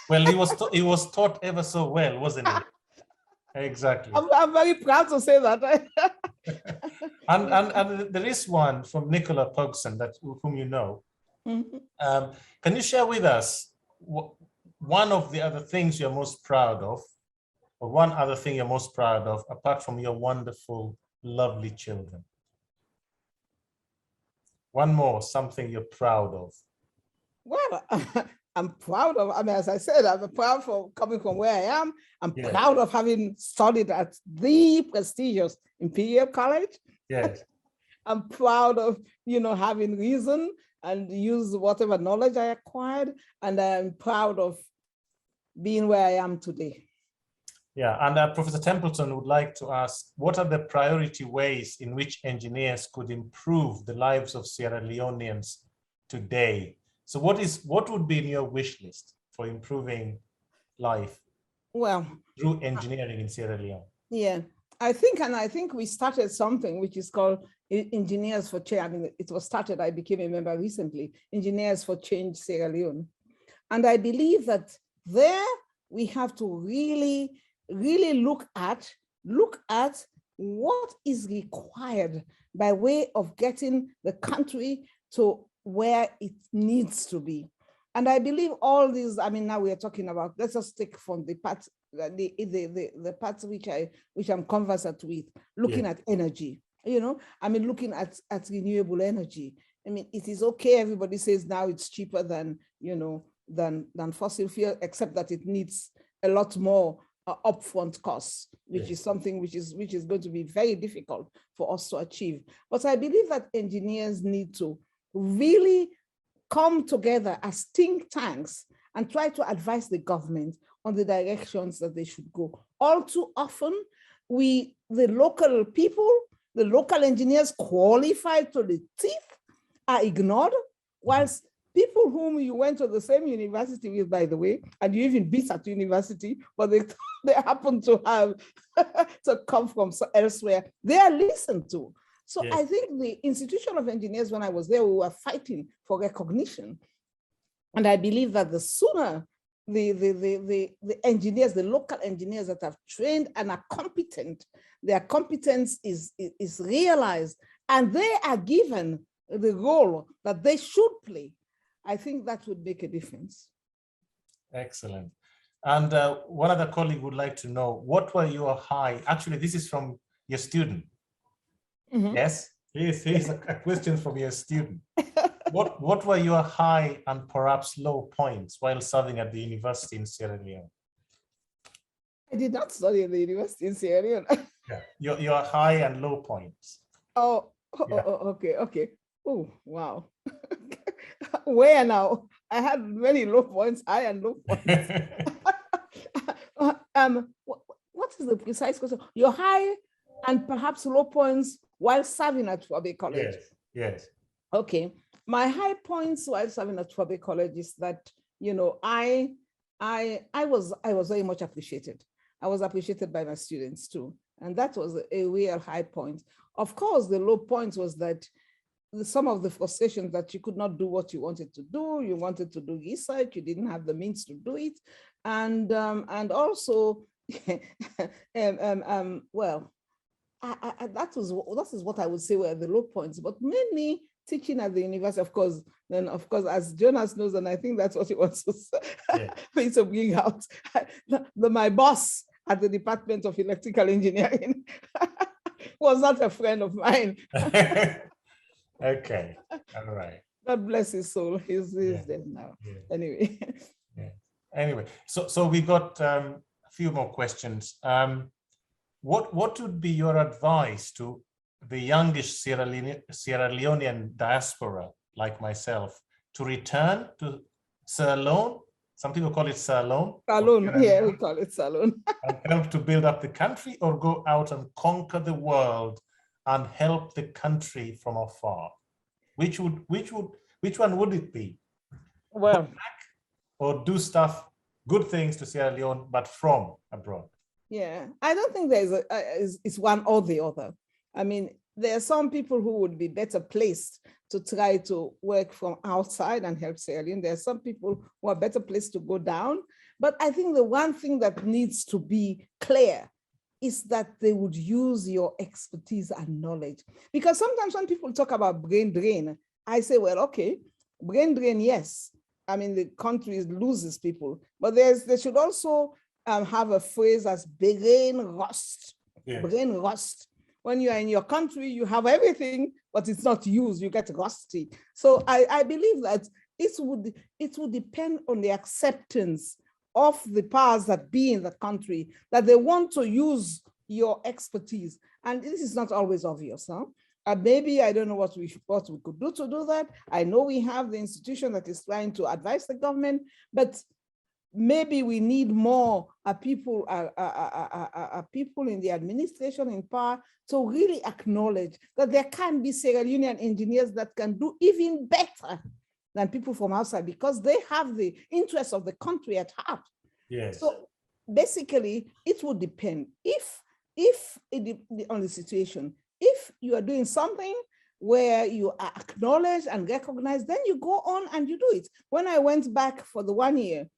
Speaker 1: Well, he was taught ever so well, wasn't he? Exactly.
Speaker 2: I'm very proud to say that.
Speaker 1: and there is one from Nicola Pogson, whom you know. Mm-hmm. Can you share with us one of the other things you're most proud of, or one other thing you're most proud of, apart from your wonderful, lovely children? One more, something you're proud of.
Speaker 2: Well, I'm proud of, I mean, as I said, I'm proud for coming from where I am. I'm proud of having studied at the prestigious Imperial College.
Speaker 1: Yes.
Speaker 2: I'm proud of, having reason and use whatever knowledge I acquired. And I'm proud of being where I am today.
Speaker 1: Yeah, and Professor Templeton would like to ask, what are the priority ways in which engineers could improve the lives of Sierra Leoneans today? So what would be in your wish list for improving life through engineering in Sierra Leone?
Speaker 2: Yeah, I think we started something which is called Engineers for Change. I mean, it was started, I became a member recently, Engineers for Change Sierra Leone. And I believe that there we have to really look at what is required by way of getting the country to where it needs to be. And I believe all these, I mean, now we are talking about, let's just take from the part, the parts which I'm conversant with, looking at energy, looking at renewable energy. I mean, it is okay, everybody says now it's cheaper than fossil fuel, except that it needs a lot more upfront costs, which is something which is going to be very difficult for us to achieve. But I believe that engineers need to really come together as think tanks and try to advise the government on the directions that they should go. All too often, the local people, the local engineers qualified to the teeth are ignored, whilst people whom you went to the same university with, by the way, and you even beat at university, but they happen to have to come from elsewhere, they are listened to. So I think the institution of engineers, when I was there, we were fighting for recognition. And I believe that the sooner the engineers, the local engineers that have trained and are competent, their competence is realized and they are given the role that they should play, I think that would make a difference.
Speaker 1: Excellent. And one other colleague would like to know, what were your high, actually this is from your student. Mm-hmm. Yes, here's a question from your student. What were your high and perhaps low points while serving at the university in Sierra Leone?
Speaker 2: I did not study at the university in Sierra Leone.
Speaker 1: Yeah, your high and low points.
Speaker 2: Okay. Oh, wow. Where now? I had many low points, high and low points. What is the precise question? Your high and perhaps low points while serving at Fura College.
Speaker 1: Yes.
Speaker 2: Okay. My high points while serving at Fura College is that, I was very much appreciated. I was appreciated by my students too. And that was a real high point. Of course, the low point was that some of the frustrations that you could not do what you wanted to do. You wanted to do research, you didn't have the means to do it. And also, well, that is what I would say were the low points, but mainly teaching at the university, of course, then of course, as Jonas knows, and I think that's what he wants to say, yeah. To bring out, my boss at the Department of Electrical Engineering was not a friend of mine.
Speaker 1: Okay, all right.
Speaker 2: God bless his soul. He's dead now. Yeah. Anyway.
Speaker 1: Yeah. Anyway, so we got a few more questions. What would be your advice to the youngish Sierra Leonean diaspora, like myself, to return to Sierra Leone? Some people call it Sierra Leone.
Speaker 2: Saloon, yeah, we call it Saloon.
Speaker 1: And help to build up the country, or go out and conquer the world and help the country from afar? Which one would it be?
Speaker 2: Well,
Speaker 1: or do stuff, good things to Sierra Leone, but from abroad?
Speaker 2: Yeah, I don't think there's it's one or the other. I mean, there are some people who would be better placed to try to work from outside and help Sierra Leone. There are some people who are better placed to go down. But I think the one thing that needs to be clear is that they would use your expertise and knowledge. Because sometimes when people talk about brain drain, I say, well, okay, brain drain, yes. I mean, the country loses people, but they should also have a phrase as brain rust. Yeah. Brain rust. When you are in your country, you have everything, but it's not used, you get rusty. So I believe that it would depend on the acceptance of the powers that be in the country, that they want to use your expertise. And this is not always obvious, huh? Maybe I don't know what we could do to do that. I know we have the institution that is trying to advise the government, but maybe we need more people in the administration in power to really acknowledge that there can be Sierra Leonean engineers that can do even better than people from outside, because they have the interests of the country at heart.
Speaker 1: Yes.
Speaker 2: So basically, it would depend on the situation. If you are doing something where you are acknowledged and recognized, then you go on and you do it. When I went back for the 1 year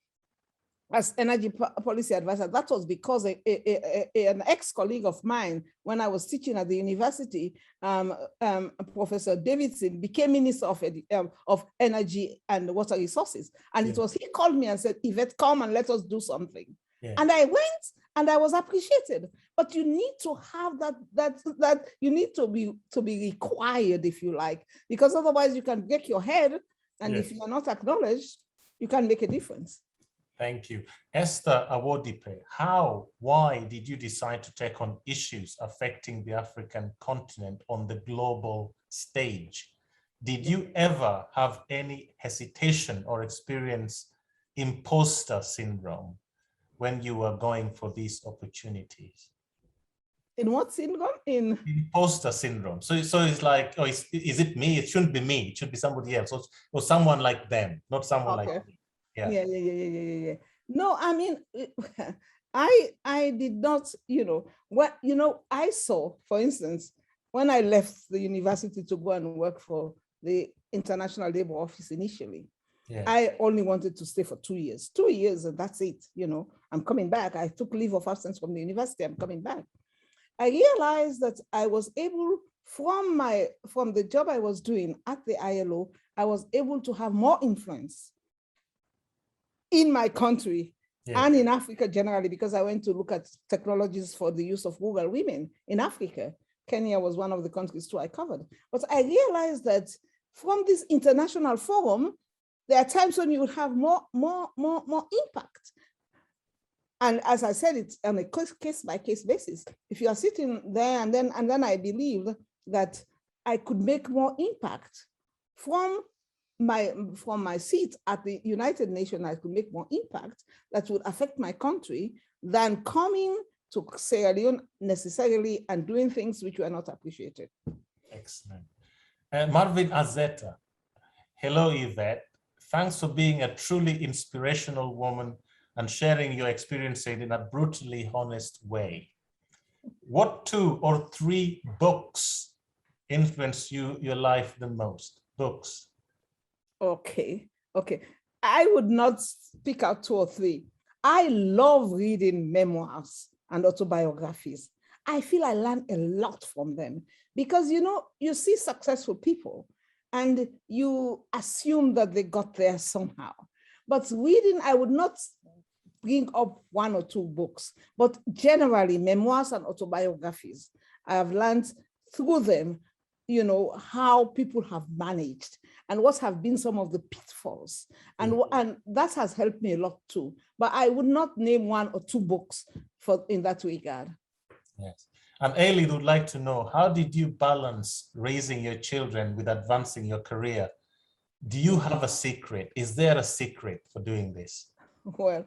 Speaker 2: as energy policy advisor, that was because an ex-colleague of mine, when I was teaching at the university, Professor Davidson, became Minister of Energy and Water Resources. And it was, he called me and said, Yvette, come and let us do something. Yeah. And I went and I was appreciated. But you need to have that you need to be required, if you like, because otherwise you can break your head. And if you are not acknowledged, you can't make a difference.
Speaker 1: Thank you. Esther Awodipe, why did you decide to take on issues affecting the African continent on the global stage? Did you ever have any hesitation or experience imposter syndrome when you were going for these opportunities?
Speaker 2: In what syndrome? In
Speaker 1: imposter syndrome. So it's like, oh, is it me? It shouldn't be me. It should be somebody else, or someone like them, not someone like me.
Speaker 2: Yeah. No, I mean, I did not, I saw, for instance, when I left the university to go and work for the International Labour Office initially, I only wanted to stay for 2 years. 2 years, and that's it. I'm coming back. I took leave of absence from the university. I'm coming back. I realized that I was able, from the job I was doing at the ILO, I was able to have more influence in my country and in Africa generally, because I went to look at technologies for the use of rural women in Africa. Kenya was one of the countries too I covered. But I realized that from this international forum, there are times when you would have more impact. And as I said, it's on a case-by-case basis. If you are sitting there and then I believed that I could make more impact from my seat at the United Nations, I could make more impact that would affect my country than coming to Sierra Leone necessarily and doing things which were not appreciated.
Speaker 1: Excellent. Marvin Azeta. Hello, Yvette. Thanks for being a truly inspirational woman and sharing your experience in a brutally honest way. What 2 or 3 books influenced your life the most? Books.
Speaker 2: Okay. I would not pick out two or three. I love reading memoirs and autobiographies. I feel I learn a lot from them because, you see successful people and you assume that they got there somehow. But reading, I would not bring up one or two books, but generally memoirs and autobiographies. I have learned through them, how people have managed and what have been some of the pitfalls. And that has helped me a lot too. But I would not name one or two books in that regard.
Speaker 1: Yes. And Ailey would like to know, how did you balance raising your children with advancing your career? Do you have a secret? Is there a secret for doing this?
Speaker 2: Well,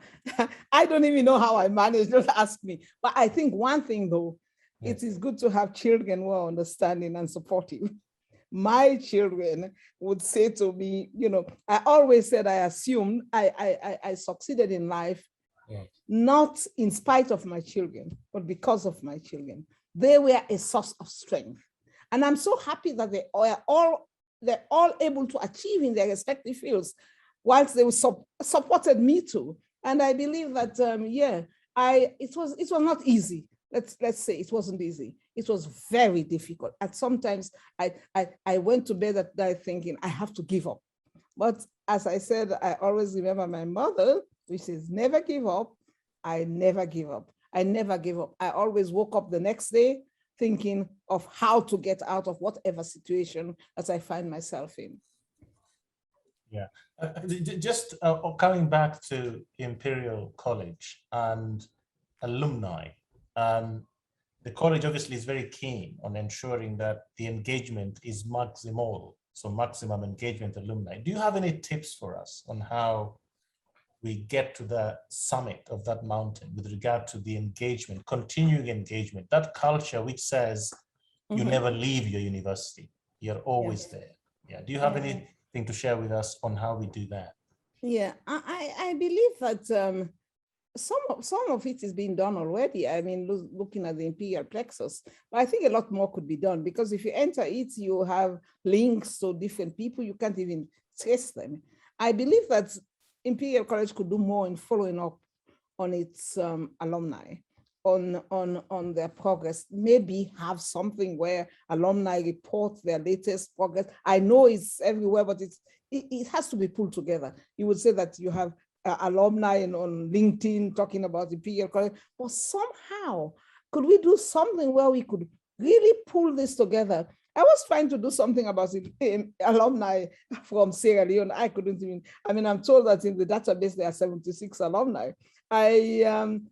Speaker 2: I don't even know how I managed, don't ask me. But I think one thing though, it is good to have children who are understanding and supportive. My children would say to me, I always said I assumed I succeeded in life, not in spite of my children, but because of my children. They were a source of strength. And I'm so happy that they're all able to achieve in their respective fields, whilst they supported me too. And I believe that, it was not easy. Let's say it wasn't easy. It was very difficult. And sometimes I went to bed at night thinking I have to give up. But as I said, I always remember my mother, which says, never give up. I never give up. I never give up. I always woke up the next day thinking of how to get out of whatever situation that I find myself in.
Speaker 1: Yeah, just coming back to Imperial College and alumni, the college obviously is very keen on ensuring that the engagement is maximal, so maximum engagement alumni. Do you have any tips for us on how we get to the summit of that mountain with regard to the engagement, continuing engagement, that culture which says you never leave your university, you're always there? Yeah. Do you have anything to share with us on how we do that?
Speaker 2: Yeah, I believe that some of it is being done already. I mean, looking at the Imperial plexus, but I think a lot more could be done, because if you enter it, you have links to different people. You can't even trace them. I believe that Imperial College could do more in following up on its alumni, on their progress. Maybe have something where alumni report their latest progress. I know it's everywhere, but it has to be pulled together. You would say that you have alumni on LinkedIn talking about Imperial College, but somehow could we do something where we could really pull this together? I was trying to do something about alumni from Sierra Leone. I couldn't even, I'm told that in the database there are 76 alumni. I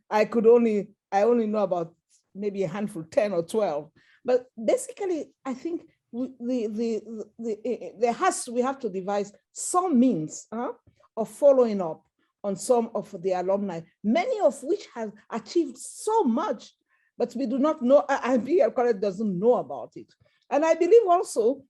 Speaker 2: only know about maybe a handful, 10 or 12. But basically, I think we have to devise some means of following up on some of the alumni, many of which have achieved so much, but we do not know, Imperial College doesn't know about it. And I believe also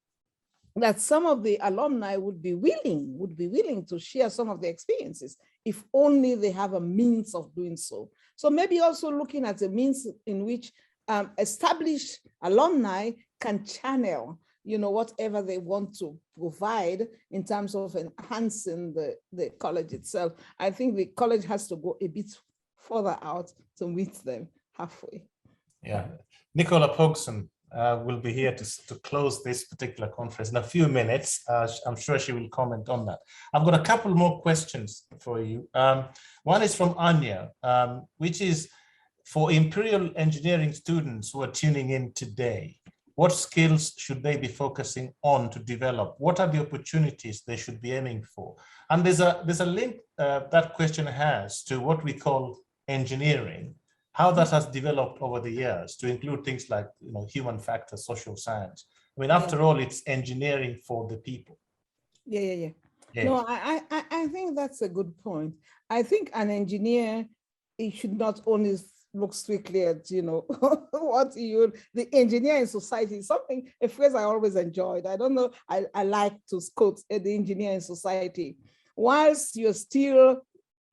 Speaker 2: that some of the alumni would be willing to share some of their experiences, if only they have a means of doing so. So maybe also looking at the means in which established alumni can channel, whatever they want to provide in terms of enhancing the college itself. I think the college has to go a bit further out to meet them halfway.
Speaker 1: Yeah, Nicola Pogson will be here to close this particular conference in a few minutes. I'm sure she will comment on that. I've got a couple more questions for you. One is from Anya, which is for Imperial engineering students who are tuning in today. What skills should they be focusing on to develop? What are the opportunities they should be aiming for? And there's a link that question has to what we call engineering, how that has developed over the years to include things like human factors, social science. After all, it's engineering for the people.
Speaker 2: Yeah. No, I think that's a good point. I think an engineer, he should not only look strictly at the engineer in society is a phrase I always enjoyed. I don't know, I like to quote the engineer in society. Whilst you're still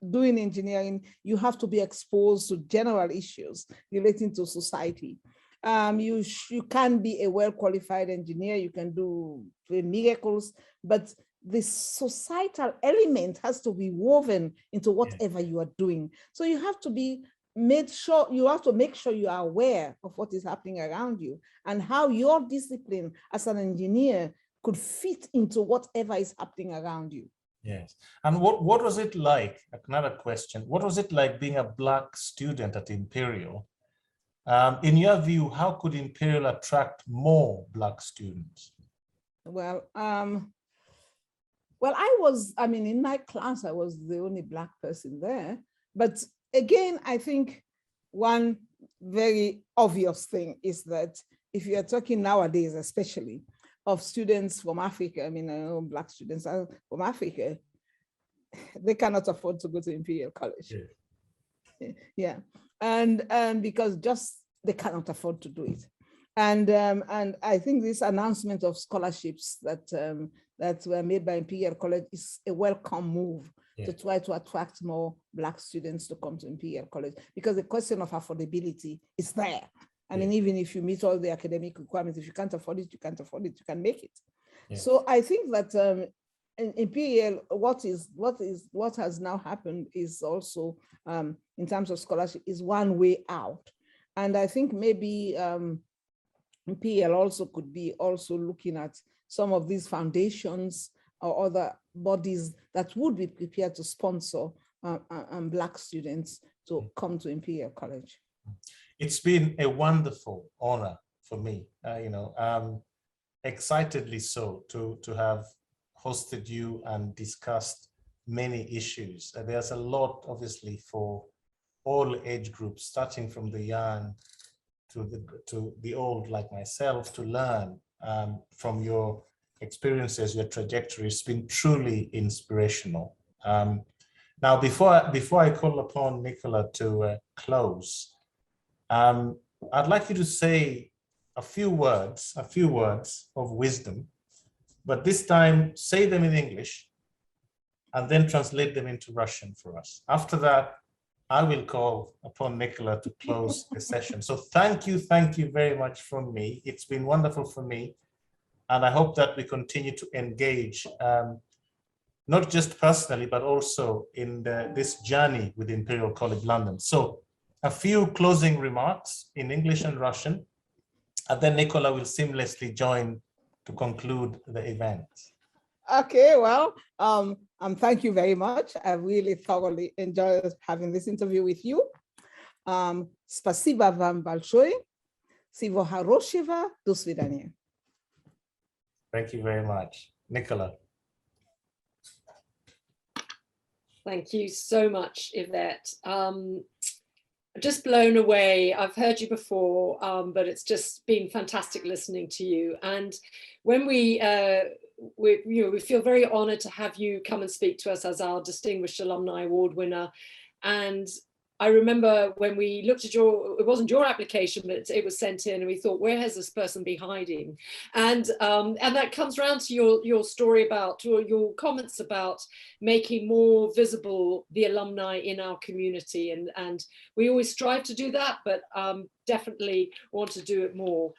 Speaker 2: doing engineering, you have to be exposed to general issues relating to society. You can be a well-qualified engineer, you can do miracles, but the societal element has to be woven into whatever you are doing. So you have to be make sure you are aware of what is happening around you and how your discipline as an engineer could fit into whatever is happening around you.
Speaker 1: Yes. And what was it like? Another question. What was it like being a Black student at Imperial? In your view, how could Imperial attract more Black students?
Speaker 2: Well, in my class, I was the only Black person there. But again, I think one very obvious thing is that if you are talking nowadays, especially of students from Africa, I know Black students from Africa, they cannot afford to go to Imperial College. Yeah. And because just they cannot afford to do it. And I think this announcement of scholarships that were made by Imperial College is a welcome move to try to attract more Black students to come to Imperial College, because the question of affordability is there. Even if you meet all the academic requirements, if you can't afford it, you can't afford it, you can make it. So I think that in Imperial, what has now happened is also, in terms of scholarship, is one way out. And I think maybe Imperial also could be also looking at some of these foundations or other bodies that would be prepared to sponsor Black students to come to Imperial College.
Speaker 1: It's been a wonderful honor for me, excitedly so, to have hosted you and discussed many issues. There's a lot, obviously, for all age groups, starting from the young to the old like myself, to learn from your experiences, your trajectory. It's been truly inspirational. Now, before I call upon Nicola to close, I'd like you to say a few words of wisdom, but this time say them in English and then translate them into Russian for us. After that, I will call upon Nicola to close the session. So thank you very much from me. It's been wonderful for me. And I hope that we continue to engage, not just personally, but also in this journey with Imperial College London. So a few closing remarks in English and Russian, and then Nicola will seamlessly join to conclude the event.
Speaker 2: Okay, well, thank you very much. I really thoroughly enjoyed having this interview with you. Спасибо вам большое. Всего хорошего. До свидания.
Speaker 1: Thank you very much. Nicola.
Speaker 3: Thank you so much, Yvette. Just blown away. I've heard you before, but it's just been fantastic listening to you. And when we feel very honored to have you come and speak to us as our Distinguished Alumni Award winner. And I remember when we looked at it wasn't your application, but it was sent in, and we thought, where has this person been hiding? And that comes around to your story about, or your comments about making more visible the alumni in our community. And we always strive to do that, but definitely want to do it more.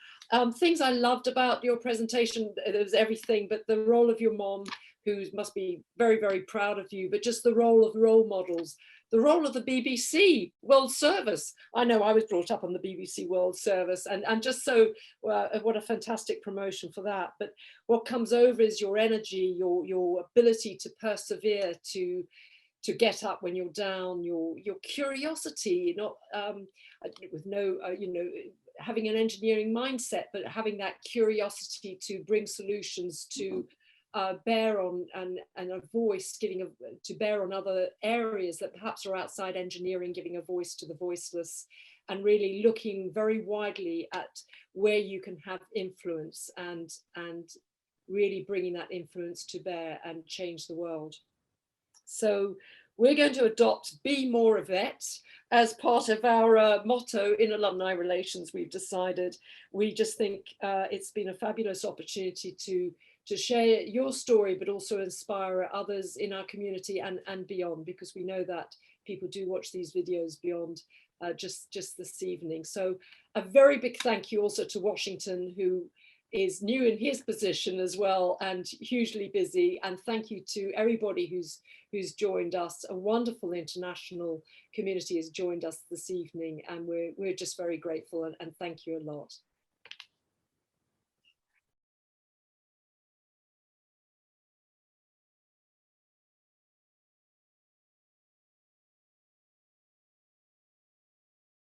Speaker 3: Things I loved about your presentation, there was everything, but the role of your mom, who must be very, very proud of you, but just the role of role models, the role of the BBC World Service. I know I was brought up on the BBC World Service, and just so, what a fantastic promotion for that. But what comes over is your energy, your ability to persevere, to get up when you're down, your curiosity, not with no, having an engineering mindset, but having that curiosity to bring solutions, to bear on, and a voice, to bear on other areas that perhaps are outside engineering, giving a voice to the voiceless, and really looking very widely at where you can have influence, and really bringing that influence to bear and change the world. So we're going to adopt Be More Yvette as part of our motto in alumni relations. We've decided, we just think it's been a fabulous opportunity to to share your story, but also inspire others in our community and beyond, because we know that people do watch these videos beyond just this evening. So a very big thank you also to Washington, who is new in his position as well and hugely busy. And thank you to everybody who's joined us. A wonderful international community has joined us this evening, and we're just very grateful, and thank you a lot.